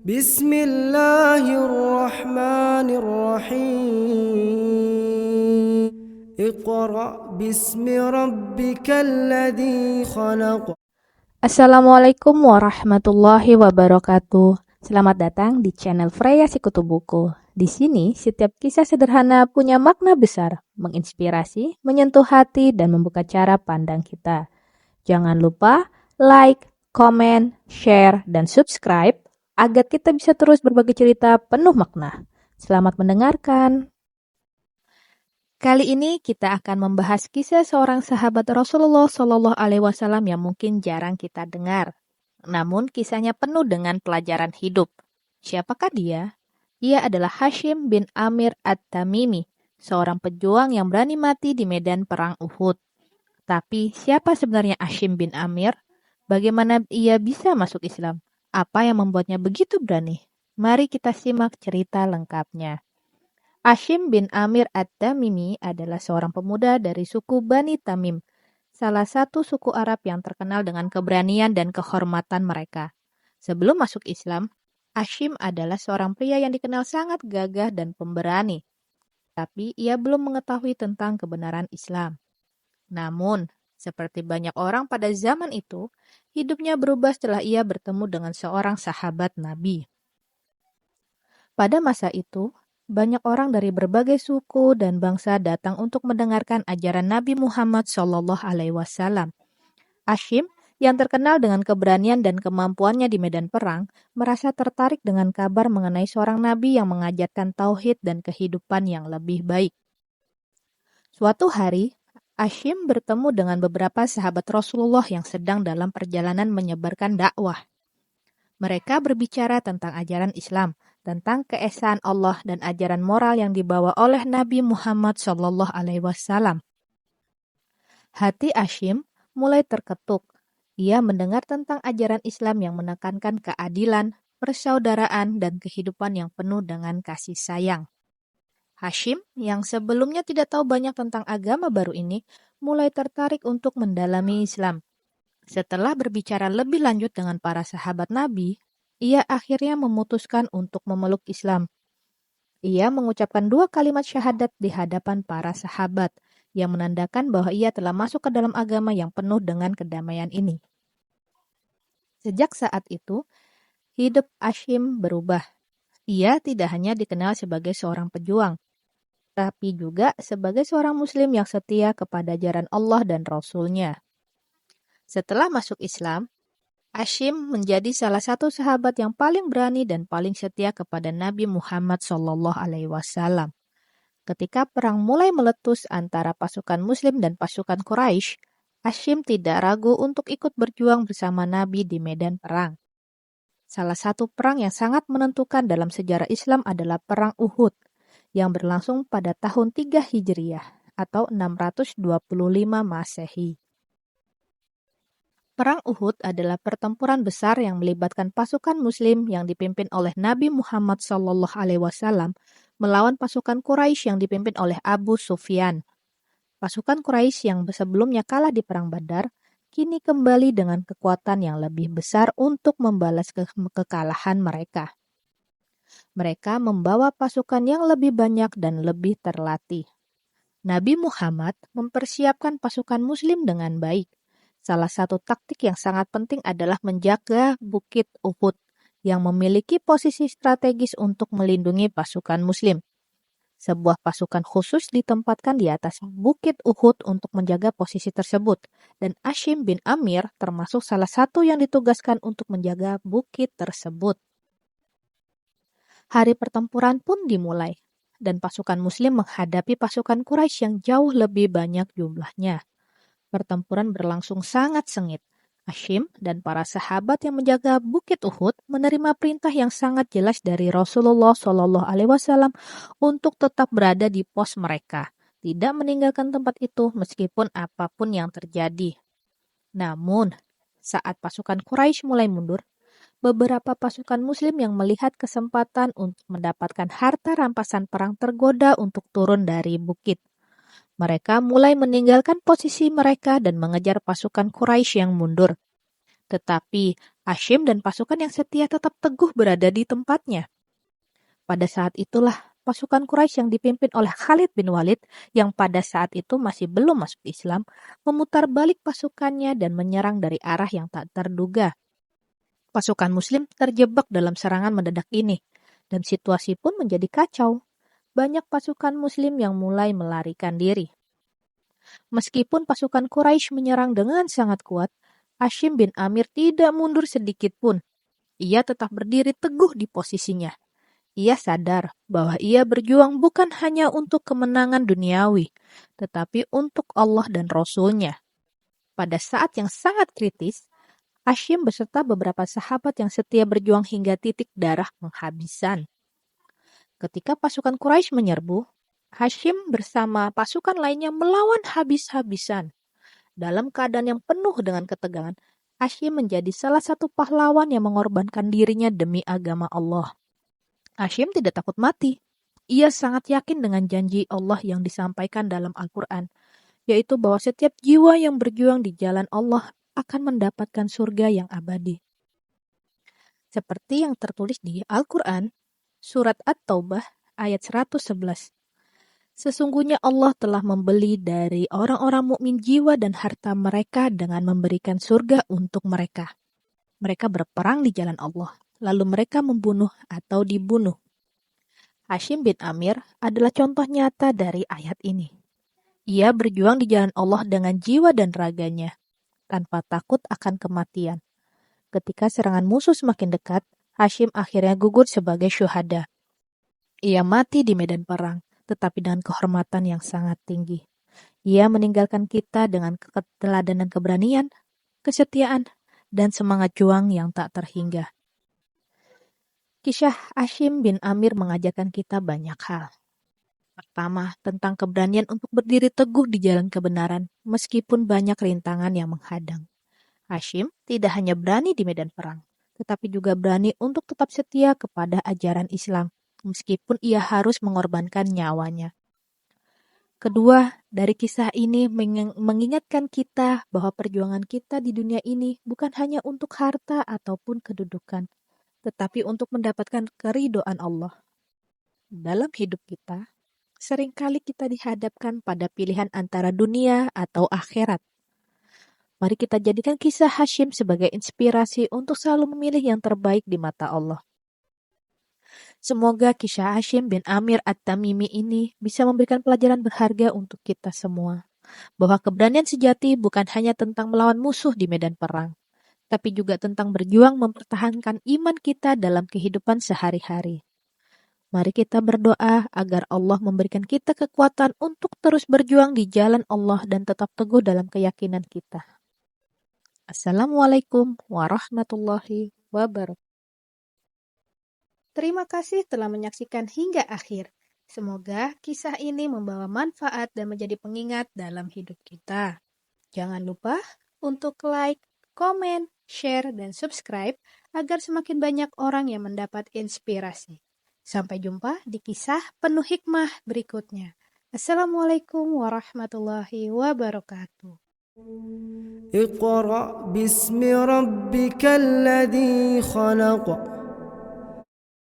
Bismillahirrahmanirrahim. Iqra' bismi rabbikal ladzi khalaq. Assalamualaikum warahmatullahi wabarakatuh. Selamat datang di channel Freya Sikutu Buku. Di sini, setiap kisah sederhana punya makna besar, menginspirasi, menyentuh hati, dan membuka cara pandang kita. Jangan lupa like, komen, share, dan subscribe agar kita bisa terus berbagi cerita penuh makna. Selamat mendengarkan. Kali ini kita akan membahas kisah seorang sahabat Rasulullah Shallallahu Alaihi Wasallam yang mungkin jarang kita dengar. Namun kisahnya penuh dengan pelajaran hidup. Siapakah dia? Ia adalah Hashim bin Amir At-Tamimi, seorang pejuang yang berani mati di medan perang Uhud. Tapi siapa sebenarnya Hashim bin Amir? Bagaimana ia bisa masuk Islam? Apa yang membuatnya begitu berani? Mari kita simak cerita lengkapnya. Hashim bin Amir At-Tamimi adalah seorang pemuda dari suku Bani Tamim, salah satu suku Arab yang terkenal dengan keberanian dan kehormatan mereka. Sebelum masuk Islam, Hashim adalah seorang pria yang dikenal sangat gagah dan pemberani, tapi ia belum mengetahui tentang kebenaran Islam. Namun, seperti banyak orang pada zaman itu, hidupnya berubah setelah ia bertemu dengan seorang sahabat Nabi. Pada masa itu, banyak orang dari berbagai suku dan bangsa datang untuk mendengarkan ajaran Nabi Muhammad SAW. Hashim, yang terkenal dengan keberanian dan kemampuannya di medan perang, merasa tertarik dengan kabar mengenai seorang nabi yang mengajarkan tauhid dan kehidupan yang lebih baik. Suatu hari, Hashim bertemu dengan beberapa sahabat Rasulullah yang sedang dalam perjalanan menyebarkan dakwah. Mereka berbicara tentang ajaran Islam, tentang keesaan Allah dan ajaran moral yang dibawa oleh Nabi Muhammad SAW. Hati Hashim mulai terketuk. Ia mendengar tentang ajaran Islam yang menekankan keadilan, persaudaraan, dan kehidupan yang penuh dengan kasih sayang. Hashim, yang sebelumnya tidak tahu banyak tentang agama baru ini, mulai tertarik untuk mendalami Islam. Setelah berbicara lebih lanjut dengan para sahabat Nabi, ia akhirnya memutuskan untuk memeluk Islam. Ia mengucapkan 2 kalimat syahadat di hadapan para sahabat, yang menandakan bahwa ia telah masuk ke dalam agama yang penuh dengan kedamaian ini. Sejak saat itu, hidup Hashim berubah. Ia tidak hanya dikenal sebagai seorang pejuang, tapi juga sebagai seorang muslim yang setia kepada ajaran Allah dan Rasul-Nya. Setelah masuk Islam, Hashim menjadi salah satu sahabat yang paling berani dan paling setia kepada Nabi Muhammad SAW. Ketika perang mulai meletus antara pasukan Muslim dan pasukan Quraisy, Hashim tidak ragu untuk ikut berjuang bersama Nabi di medan perang. Salah satu perang yang sangat menentukan dalam sejarah Islam adalah Perang Uhud, yang berlangsung pada tahun 3 Hijriah atau 625 Masehi. Perang Uhud adalah pertempuran besar yang melibatkan pasukan Muslim yang dipimpin oleh Nabi Muhammad SAW melawan pasukan Quraisy yang dipimpin oleh Abu Sufyan. Pasukan Quraisy yang sebelumnya kalah di Perang Badar, kini kembali dengan kekuatan yang lebih besar untuk membalas kekalahan mereka. Mereka membawa pasukan yang lebih banyak dan lebih terlatih. Nabi Muhammad mempersiapkan pasukan Muslim dengan baik. Salah satu taktik yang sangat penting adalah menjaga Bukit Uhud yang memiliki posisi strategis untuk melindungi pasukan Muslim. Sebuah pasukan khusus ditempatkan di atas Bukit Uhud untuk menjaga posisi tersebut, dan Hashim bin Amir termasuk salah satu yang ditugaskan untuk menjaga bukit tersebut. Hari pertempuran pun dimulai, dan pasukan Muslim menghadapi pasukan Quraisy yang jauh lebih banyak jumlahnya. Pertempuran berlangsung sangat sengit. Hashim dan para sahabat yang menjaga Bukit Uhud menerima perintah yang sangat jelas dari Rasulullah SAW untuk tetap berada di pos mereka, tidak meninggalkan tempat itu meskipun apapun yang terjadi. Namun, saat pasukan Quraisy mulai mundur, beberapa pasukan Muslim yang melihat kesempatan untuk mendapatkan harta rampasan perang tergoda untuk turun dari bukit. Mereka mulai meninggalkan posisi mereka dan mengejar pasukan Quraisy yang mundur. Tetapi Hashim dan pasukan yang setia tetap teguh berada di tempatnya. Pada saat itulah pasukan Quraisy yang dipimpin oleh Khalid bin Walid yang pada saat itu masih belum masuk Islam, memutar balik pasukannya dan menyerang dari arah yang tak terduga. Pasukan Muslim terjebak dalam serangan mendadak ini, dan situasi pun menjadi kacau. Banyak pasukan Muslim yang mulai melarikan diri. Meskipun pasukan Quraisy menyerang dengan sangat kuat, Hashim bin Amir tidak mundur sedikit pun. Ia tetap berdiri teguh di posisinya. Ia sadar bahwa ia berjuang bukan hanya untuk kemenangan duniawi, tetapi untuk Allah dan Rasul-Nya. Pada saat yang sangat kritis, Hashim beserta beberapa sahabat yang setia berjuang hingga titik darah penghabisan. Ketika pasukan Quraisy menyerbu, Hashim bersama pasukan lainnya melawan habis-habisan. Dalam keadaan yang penuh dengan ketegangan, Hashim menjadi salah satu pahlawan yang mengorbankan dirinya demi agama Allah. Hashim tidak takut mati. Ia sangat yakin dengan janji Allah yang disampaikan dalam Al-Quran, yaitu bahwa setiap jiwa yang berjuang di jalan Allah akan mendapatkan surga yang abadi. Seperti yang tertulis di Al-Quran, Surat At-Taubah ayat 111. Sesungguhnya Allah telah membeli dari orang-orang mukmin jiwa dan harta mereka dengan memberikan surga untuk mereka. Mereka berperang di jalan Allah, lalu mereka membunuh atau dibunuh. Hashim bin Amir adalah contoh nyata dari ayat ini. Ia berjuang di jalan Allah dengan jiwa dan raganya, tanpa takut akan kematian. Ketika serangan musuh semakin dekat, Hashim akhirnya gugur sebagai syuhada. Ia mati di medan perang, tetapi dengan kehormatan yang sangat tinggi. Ia meninggalkan kita dengan keteladanan keberanian, kesetiaan, dan semangat juang yang tak terhingga. Kisah Hashim bin Amir mengajarkan kita banyak hal. Pertama, tentang keberanian untuk berdiri teguh di jalan kebenaran, meskipun banyak rintangan yang menghadang. Hashim tidak hanya berani di medan perang, tetapi juga berani untuk tetap setia kepada ajaran Islam, meskipun ia harus mengorbankan nyawanya. Kedua, dari kisah ini mengingatkan kita bahwa perjuangan kita di dunia ini bukan hanya untuk harta ataupun kedudukan, tetapi untuk mendapatkan keridhaan Allah. Dalam hidup kita, seringkali kita dihadapkan pada pilihan antara dunia atau akhirat. Mari kita jadikan kisah Hashim sebagai inspirasi untuk selalu memilih yang terbaik di mata Allah. Semoga kisah Hashim bin Amir At-Tamimi ini bisa memberikan pelajaran berharga untuk kita semua. Bahwa keberanian sejati bukan hanya tentang melawan musuh di medan perang, tapi juga tentang berjuang mempertahankan iman kita dalam kehidupan sehari-hari. Mari kita berdoa agar Allah memberikan kita kekuatan untuk terus berjuang di jalan Allah dan tetap teguh dalam keyakinan kita. Assalamualaikum warahmatullahi wabarakatuh. Terima kasih telah menyaksikan hingga akhir. Semoga kisah ini membawa manfaat dan menjadi pengingat dalam hidup kita. Jangan lupa untuk like, komen, share, dan subscribe agar semakin banyak orang yang mendapat inspirasi. Sampai jumpa di kisah penuh hikmah berikutnya. Assalamualaikum warahmatullahi wabarakatuh. اقرأ باسم ربك الذي خلق